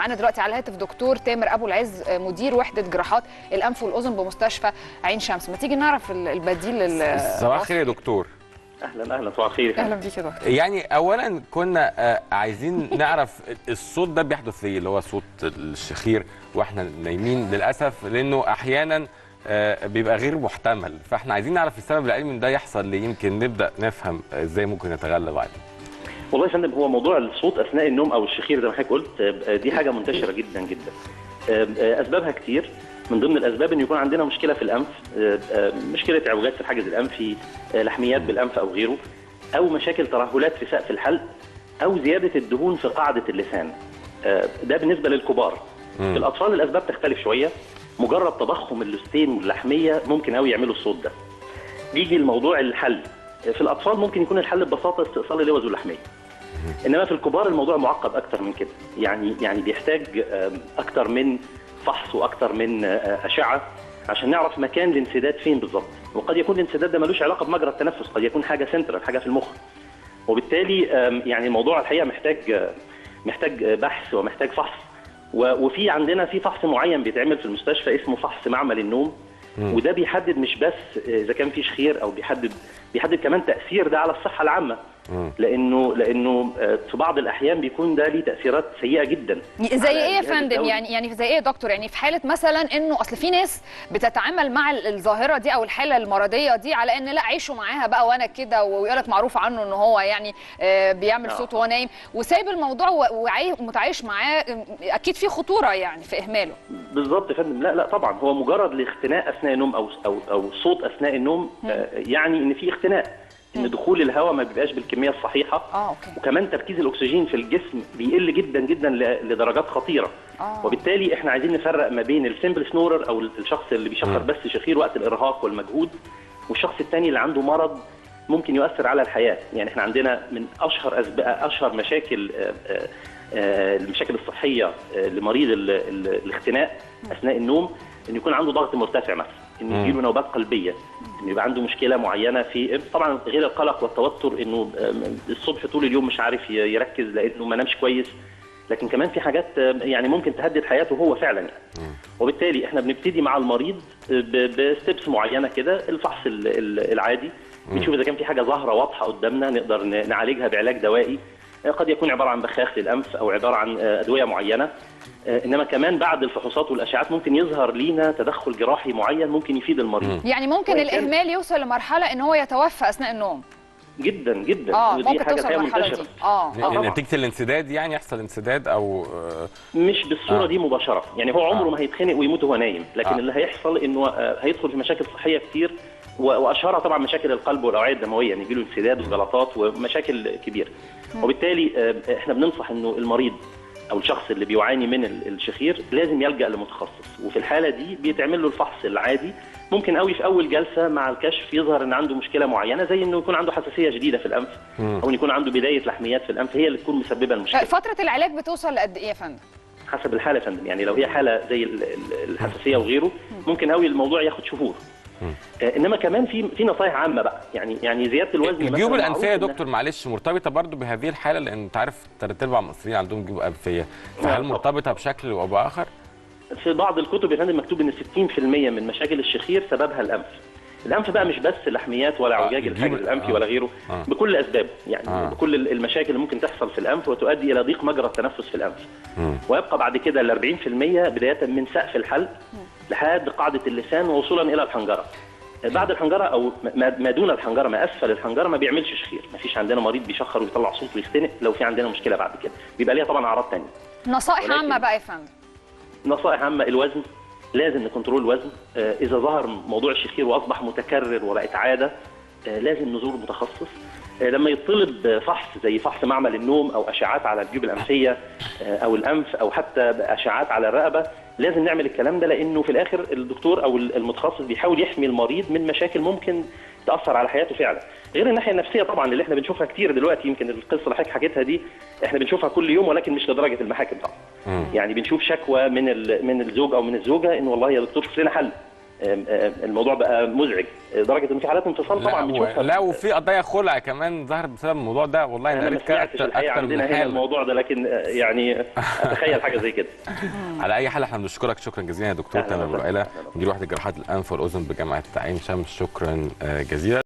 معانا دلوقتي على الهاتف دكتور تامر ابو العز، مدير وحده جراحات الانف والاذن بمستشفى عين شمس. ما تيجي نعرف البديل. صباح الخير يا دكتور. اهلا صباح الخير. اهلا بيك يا دكتور. يعني اولا كنا عايزين نعرف الصوت ده بيحدث ليه، اللي هو صوت الشخير واحنا نايمين للاسف، لانه احيانا بيبقى غير محتمل، فاحنا عايزين نعرف السبب العلمي ان ده يحصل ليه، يمكن نبدا نفهم ازاي ممكن نتغلب عليه. والله يا فندم، هو موضوع الصوت اثناء النوم او الشخير زي ما حضرتك قلت دي حاجه منتشره جدا جدا. اسبابها كتير، من ضمن الاسباب ان يكون عندنا مشكله في الانف، مشكله اعوجاج في الحاجز الانفي، لحميات بالانف او غيره، او مشاكل ترهلات في سقف الحلق، او زياده الدهون في قاعده اللسان. ده بالنسبه للكبار. في الاطفال الاسباب تختلف شويه، مجرد تضخم اللثتين واللحميه ممكن قوي يعملوا الصوت ده. بيجي الموضوع الحل. في الاطفال ممكن يكون الحل ببساطه استئصال اللوز واللحميه. انما في الكبار الموضوع معقد اكتر من كده، يعني بيحتاج اكتر من فحص واكتر من اشعه عشان نعرف مكان الانسداد فين بالظبط. وقد يكون الانسداد ده ملوش علاقه بمجرى التنفس، قد يكون حاجه سنترال، حاجه في المخ. وبالتالي يعني الموضوع الحقيقه محتاج بحث ومحتاج فحص. وفي عندنا في فحص معين بيتعمل في المستشفى اسمه فحص معمل النوم، وده بيحدد مش بس اذا كان في شخير، او بيحدد كمان تاثير ده على الصحه العامه. لانه في بعض الاحيان بيكون ده ليه تاثيرات سيئه جدا. زي ايه يا فندم؟ يعني زي ايه يا دكتور؟ يعني في حاله مثلا انه اصل في ناس بتتعامل مع الظاهره دي او الحاله المرضيه دي على ان لا عيشوا معاها بقى وانا كده، ويقول لك معروف عنه ان هو يعني بيعمل صوت وهو نايم، وسايب الموضوع ومتعايش معاه، اكيد في خطوره يعني في اهماله. بالظبط يا فندم. لا طبعا، هو مجرد الاختناق اثناء النوم او صوت اثناء النوم يعني ان في اختناق، ان دخول الهواء ما بيبقاش بالكميه الصحيحه. أوكي. وكمان تركيز الاكسجين في الجسم بيقل جدا جدا لدرجات خطيره. وبالتالي احنا عايزين نفرق ما بين السمبل سنورر او الشخص اللي بيشخر بس شخير وقت الارهاق والمجهود، والشخص الثاني اللي عنده مرض ممكن يؤثر على الحياه. يعني احنا عندنا من اشهر مشاكل المشاكل الصحيه لمريض الاختناق اثناء النوم ان يكون عنده ضغط مرتفع مثلا، انه يجيله نوبات قلبيه، انه يبقى عنده مشكله معينه في طبعا غير القلق والتوتر، انه الصبح طول اليوم مش عارف يركز لانه ما نامش كويس. لكن كمان في حاجات يعني ممكن تهدد حياته هو فعلا يعني. وبالتالي احنا بنبتدي مع المريض بستبس معينه كده، الفحص العادي، بنشوف اذا كان في حاجه ظاهره واضحه قدامنا نقدر نعالجها بعلاج دوائي، قد يكون عباره عن بخاخ للانف او عباره عن ادويه معينه. انما كمان بعد الفحوصات والاشعاعات ممكن يظهر لينا تدخل جراحي معين ممكن يفيد المريض. يعني ممكن الاهمال يوصل لمرحله ان هو يتوفى اثناء النوم. جدا جدا. ممكن توصل للمرحله دي. نتيجه الانسداد، يعني يحصل انسداد او مش بالصوره دي مباشره. يعني هو عمره ما هيتخنق ويموت وهو نايم، لكن اللي هيحصل انه هيدخل في مشاكل صحيه كتير، واشهرها طبعا مشاكل القلب والاوعيه الدمويه، يعني يجيله انسداد وجلطات ومشاكل كبيره. وبالتالي احنا بننصح انه المريض او الشخص اللي بيعاني من الشخير لازم يلجأ لمتخصص، وفي الحاله دي بيتعمل له الفحص العادي. ممكن قوي في اول جلسه مع الكشف يظهر ان عنده مشكله معينه، زي انه يكون عنده حساسيه جديده في الانف، او ان يكون عنده بدايه لحميات في الانف هي اللي تكون مسببه المشكله. فتره العلاج بتوصل لقد ايه يا فندم؟ حسب الحاله يا فندم. يعني لو هي حاله زي الحساسيه وغيره ممكن قوي الموضوع ياخد شهور. انما كمان في نصايح عامه بقى، يعني زياده الوزن. الجيوب الانفيه يا دكتور معلش مرتبطه برضو بهذه الحاله، لان انت عارف 3/4 المصريين عندهم جيوب انفيه، فهل مرتبطه بشكل او باخر؟ في بعض الكتب يا فندم مكتوب ان 60% من مشاكل الشخير سببها الانف. الانف بقى مش بس لحميات ولا اعوجاج الحاجز الانفي ولا غيره، بكل اسبابه، يعني بكل المشاكل اللي ممكن تحصل في الانف وتؤدي الى ضيق مجرى التنفس في الانف. ويبقى بعد كده ال 40% بدايه من سقف الحلق لحد قاعده اللسان ووصولا الى الحنجره. بعد الحنجره او ما دون الحنجره، ما اسفل الحنجره، ما بيعملش شخير. ما فيش عندنا مريض بيشخر ويطلع صوت ويختنق. لو في عندنا مشكله بعد كده بيبقى ليها طبعا اعراض ثانيه. نصائح عامه بقى يا فندم. نصائح عامه: الوزن، لازم نكنترول الوزن. اذا ظهر موضوع الشخير واصبح متكرر وبقت عاده، لازم نزور متخصص. لما يطلب فحص زي فحص معمل النوم او اشعاعات على الجيوب الانفيه او الانف او حتى اشعاعات على الرقبه، لازم نعمل الكلام ده، لانه في الاخر الدكتور او المتخصص بيحاول يحمي المريض من مشاكل ممكن تاثر على حياته فعلا. غير الناحيه النفسيه طبعا اللي احنا بنشوفها كتير دلوقتي، يمكن القصه اللي حضرتك حكيتها دي احنا بنشوفها كل يوم، ولكن مش لدرجه المحاكم طبعا. يعني بنشوف شكوى من الزوج او من الزوجه ان والله يا دكتور شوف لنا حل، الموضوع بقى مزعج لدرجه ان في حالات انفصال طبعا بنشوفها. لا وفي قضايا خلع كمان ظهرت بسبب الموضوع ده. والله انا ما سمعتش الحقيقه عندنا هنا الموضوع ده، لكن يعني اتخيل حاجه زي كده. على اي حال احنا بنشكرك شكرا جزيلا يا دكتور تامر ابو العلا، مدير وحده جراحات الانف والاذن بجامعه عين شمس، شكرا جزيلا.